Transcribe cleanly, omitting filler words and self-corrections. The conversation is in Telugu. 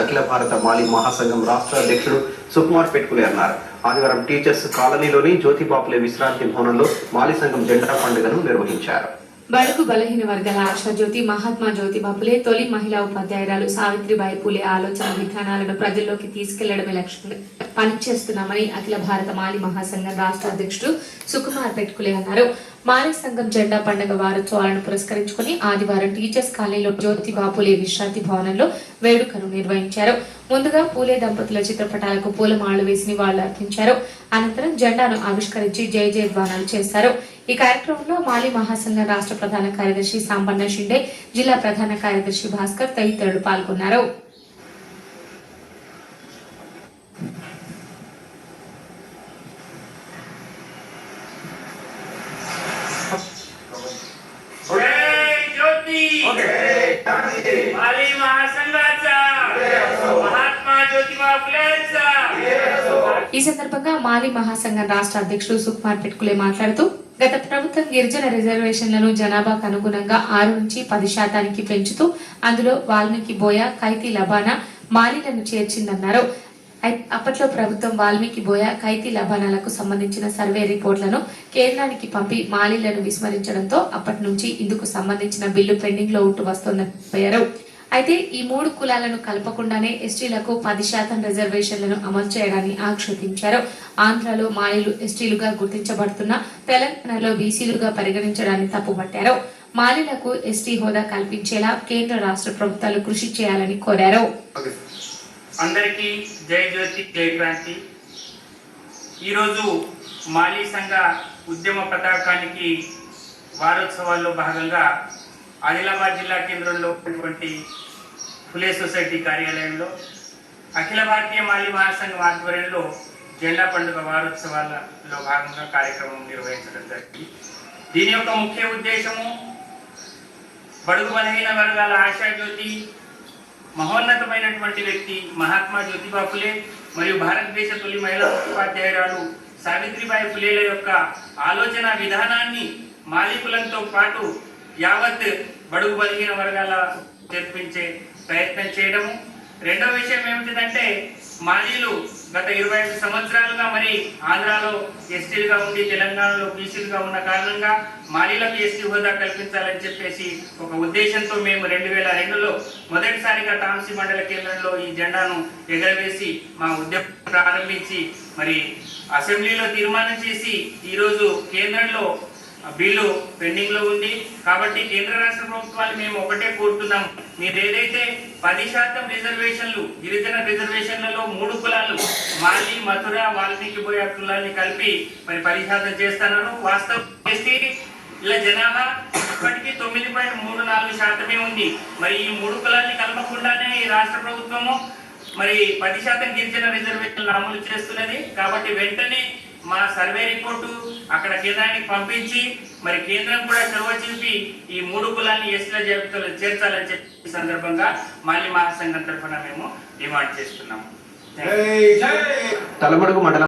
అఖిల భారత మాలి మహాసంఘం రాష్ట్ర అధ్యక్షుడు సుకుమార్ పెట్టుకులే అన్నారు. ఆదివారం టీచర్స్ కాలనీలోని జ్యోతిబాపులే విశ్రాంతి భవనంలో మాలి సంఘం జెండా పండుగను నిర్వహించారు. బడుగు బలహీన వర్గాల ఆశాజ్యోతి మహాత్మా జ్యోతిబా ఫులే తొలి మహిళా ఉపాధ్యాయురాలు సావిత్రిబాయి ఫులే ఆలోచన విధానాలను ప్రజల్లోకి తీసుకెళ్లడమే లక్ష్యంగా పనిచేస్తున్నామని అఖిల భారత మాలి మహాసంఘం రాష్ట్ర అధ్యక్షుడు సుకుమార్ పెట్టుకులే అన్నారు. మాలి సంఘం జెండా పండుగ వారోత్సవాలను పురస్కరించుకుని ఆదివారం టీచర్స్ కాలనీలో జ్యోతిబా ఫులే విశ్రాంతి భవనంలో వేడుకను నిర్వహించారు. ముందుగా పూలే దంపతుల చిత్రపటాలకు పూలమాలలు వేసి నివాళులు అర్పించారు. అనంతరం జెండాను ఆవిష్కరించి జయ జయధ్వానాలు చేశారు. ఈ కార్యక్రమంలో మాలి మహాసంఘం రాష్ట్ర ప్రధాన కార్యదర్శి సాంబన్న షిండే, జిల్లా ప్రధాన కార్యదర్శి భాస్కర్ తదితరులు పాల్గొన్నారు. ఈ సందర్భంగా మాలి మహాసంఘం రాష్ట్ర అధ్యక్షుడు సుకుమార్ పెట్టుకులే మాట్లాడుతూ గత ప్రభుత్వం గిరిజన రిజర్వేషన్లను జనాభాకు అనుగుణంగా 6 నుంచి 10% పెంచుతూ అందులో వాల్మీకి బోయ, కైతి లబానా మాలీలను చేర్చిందన్నారు. అప్పట్లో ప్రభుత్వం వాల్మీకి బోయ, కైతి లబానాలకు సంబంధించిన సర్వే రిపోర్టులను కేంద్రానికి పంపి మాలీలను విస్మరించడంతో అప్పటి నుంచి ఇందుకు సంబంధించిన బిల్లు పెండింగ్ లో ఉంటూ వస్తోందన్నారు. అయితే ఈ 3 కులాలను కలపకుండానే ఎస్టీలకు 10% రిజర్వేషన్లను అమలు చేయడాన్ని ఆక్షేపించారు. ఆంధ్రలో మాలీలు ఎస్టీలుగా గుర్తించబడుతున్న తెలంగాణలో బీసీలుగా పరిగణించడాన్ని తప్పుపట్టారు. మాలీలకు ఎస్టీ హోదా కల్పించేలా కేంద్ర రాష్ట్ర ప్రభుత్వాలు కృషి చేయాలని కోరారు. అందరికీ జై జ్యోతి జై క్రాంతి. ఈరోజు మాలీ సంఘ ఉద్యమ పతాకానికి వారోత్సవాల్లో భాగంగా ఆదిలాబాద్ జిల్లా కేంద్రంలో ఉన్నటువంటి ఫులే సొసైటీ కార్యాలయంలో అఖిల భారతీయ మాలీ మహాసంఘం ఆధ్వర్యంలో జెండా పండుగ వారోత్సవాలలో భాగంగా కార్యక్రమం నిర్వహించడం జరిగింది. దీని యొక్క ముఖ్య ఉద్దేశము బడుగు బలహీన వర్గాల ఆశాజ్యోతి, మహోన్నతమైనటువంటి వ్యక్తి మహాత్మా జ్యోతిబా ఫులే మరియు భారతదేశ తొలి మహిళా ఉపాధ్యాయురాలు సావిత్రిబాయి ఫులేల యొక్క ఆలోచన విధానాన్ని మాలికులంతో పాటు యావత్ బడుగు బలహీన వర్గాల చేర్పించే ప్రయత్నం చేయడము. రెండవ విషయం ఏమిటిదంటే మాలీలు గత 25 సంవత్సరాలుగా మరి ఆంధ్రాలో ఎస్టీలుగా ఉండి తెలంగాణలో బీసీలుగా ఉన్న కారణంగా మాలీలకు ఎస్టీ హోదా కల్పించాలని చెప్పేసి ఒక ఉద్దేశంతో మేము 2002లో మొదటిసారిగా తాంసీ మండల కేంద్రంలో ఈ జెండాను ఎగరవేసి మా ఉద్యమం ప్రారంభించి మరి అసెంబ్లీలో తీర్మానం చేసి ఈరోజు కేంద్రంలో బిల్లు పెండింగ్ లో ఉంది. కాబట్టి కేంద్ర రాష్ట్ర ప్రభుత్వాలు మేము ఒకటే కోరుతున్నాం, మీరు ఏదైతే 10% రిజర్వేషన్లు గిరిజన రిజర్వేషన్లలో 3 కులాలు మాలి, మథుర, వాల్మీకి బోయ కులాన్ని కలిపి మరి 10% చేస్తున్నారు. వాస్తవం ఇలా జనాభా ఇప్పటికీ 9.34% ఉంది. మరి ఈ 3 కులాన్ని కలపకుండానే ఈ రాష్ట్ర ప్రభుత్వము మరి 10% గిరిజన రిజర్వేషన్లు అమలు చేస్తున్నది. కాబట్టి వెంటనే మా సర్వే రిపోర్టు అక్కడ కేంద్రానికి పంపించి మరి కేంద్రం కూడా చొరవ చూపి ఈ 3 కులాన్ని ఎస్టీల జాబితాలో చేర్చాలని చెప్పి సందర్భంగా మాలి మహాసంఘం తరఫున మేము డిమాండ్ చేస్తున్నాము. తలమడుగు మండలం